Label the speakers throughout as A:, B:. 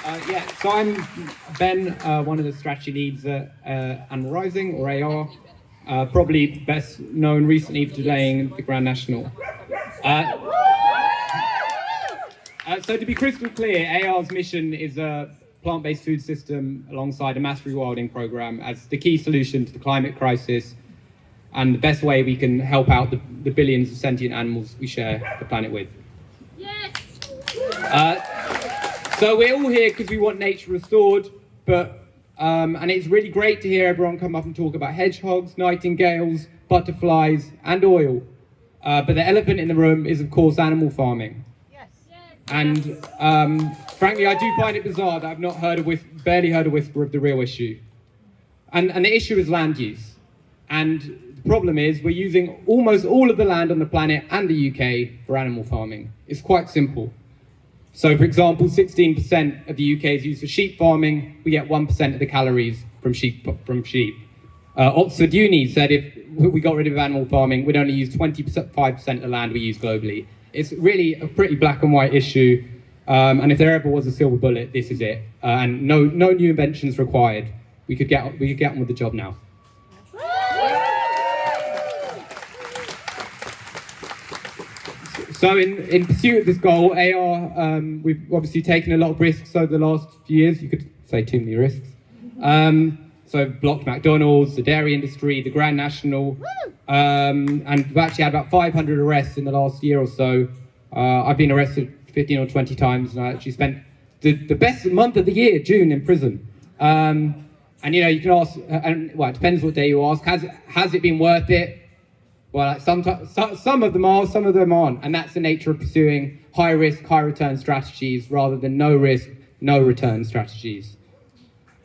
A: So I'm Ben, one of the strategy leads at Animal Rising, or AR, probably best known recently for delaying the Grand National. So to be crystal clear, AR's mission is a plant-based food system alongside a mass rewilding program as the key solution to the climate crisis and the best way we can help out the billions of sentient animals we share the planet with.
B: Yes!
A: So we're all here because we want nature restored, but and it's really great to hear everyone come up and talk about hedgehogs, nightingales, butterflies, and oil. But the elephant in the room is, of course, animal farming.
B: Yes!
A: And frankly, I do find it bizarre that I've not barely heard a whisper of the real issue. And the issue is land use. And the problem is we're using almost all of the land on the planet and the UK for animal farming. It's quite simple. So, for example, 16% of the UK is used for sheep farming. We get 1% of the calories from sheep. Oxford Uni said if we got rid of animal farming, we'd only use 25% of the land we use globally. It's really a pretty black and white issue. And if there ever was a silver bullet, this is it. And no new inventions required. We could get on with the job now. So in pursuit of this goal, AR, we've obviously taken a lot of risks over the last few years. You could say too many risks. So blocked McDonald's, the dairy industry, the Grand National, and we've actually had about 500 arrests in the last year or so. I've been arrested 15 or 20 times, and I actually spent the best month of the year, June, in prison. And you can ask, and well, it depends what day you ask. Has it been worth it? Well, some of them are, some of them aren't, and that's the nature of pursuing high risk, high return strategies rather than no risk, no return strategies.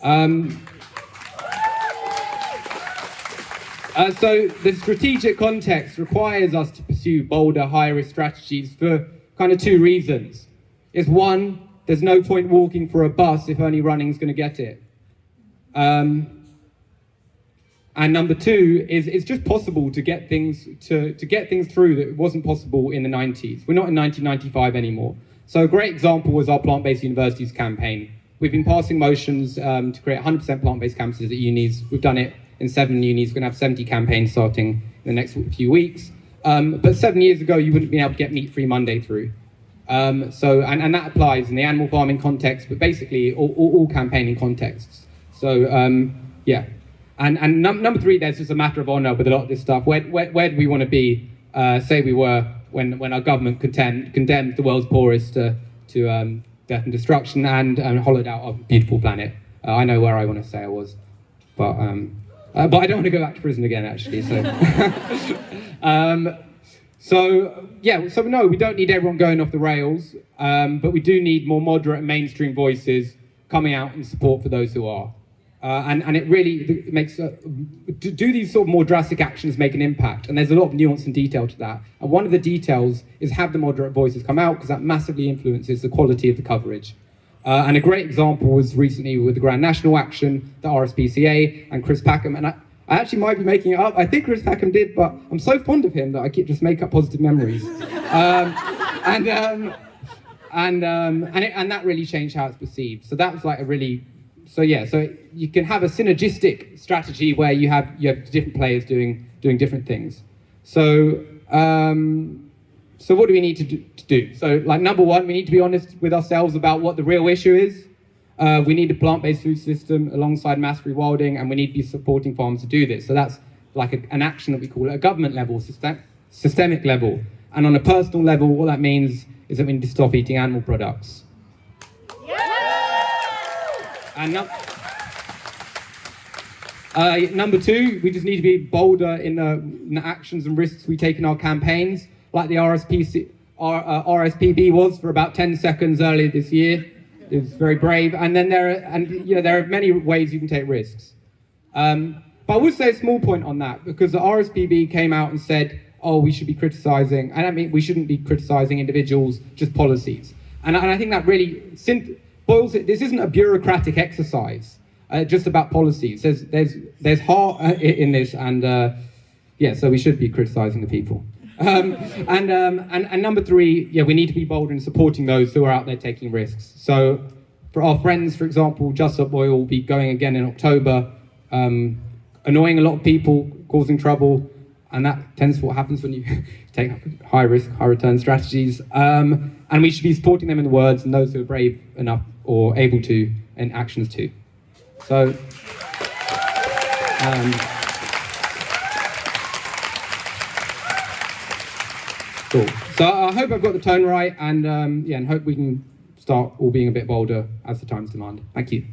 A: So the strategic context requires us to pursue bolder, higher risk strategies for kind of two reasons. Is one, there's no point walking for a bus if only running's going to get it. And number two is it's just possible to get things through that it wasn't possible in the 90s. We're not in 1995 anymore. So a great example was our plant-based universities campaign. We've been passing motions to create 100% plant-based campuses at unis. We've done it in 7 unis. We're going to have 70 campaigns starting in the next few weeks. But 7 years ago, you wouldn't be able to get Meat-Free Monday through. And that applies in the animal farming context, but basically all campaigning contexts. So yeah. And number three, there's just a matter of honour with a lot of this stuff. Where do we want to be? Say we were when our government condemned the world's poorest to death and destruction and hollowed out our beautiful planet. I know where I want to say I was, but I don't want to go back to prison again, actually. So, so no, we don't need everyone going off the rails, but we do need more moderate and mainstream voices coming out in support for those who are. And it really makes, do these sort of more drastic actions make an impact? And there's a lot of nuance and detail to that. And one of the details is have the moderate voices come out, because that massively influences the quality of the coverage. And a great example was recently with the Grand National Action, the RSPCA, and Chris Packham. And I actually might be making it up. I think Chris Packham did, but I'm so fond of him that I keep just make up positive memories. And that really changed how it's perceived. So that was like a really, so you can have a synergistic strategy where you have different players doing different things. So what do we need to do? So like number one, we need to be honest with ourselves about what the real issue is. We need a plant-based food system alongside mass rewilding, and we need to be supporting farms to do this. So that's like an action that we call at a government level, systemic level. And on a personal level, what that means is that we need to stop eating animal products. And number two, we just need to be bolder in the actions and risks we take in our campaigns, like the RSPB was for about 10 seconds earlier this year. It was very brave. And then there are many ways you can take risks. But I would say a small point on that, because the RSPB came out and said, oh, we should be criticizing, and I mean, we shouldn't be criticizing individuals, just policies. And I think that really boils it. This isn't a bureaucratic exercise, just about policies. There's heart in this, and so we should be criticizing the people. And number three, we need to be bold in supporting those who are out there taking risks. So For our friends, for example, Just Stop Oil will be going again in October, annoying a lot of people, causing trouble, and that tends to what happens when you take high risk, high return strategies. And we should be supporting them in the words and those who are brave enough or able to in actions too. So, cool. So I hope I've got the tone right, and and hope we can start all being a bit bolder as the times demand. Thank you.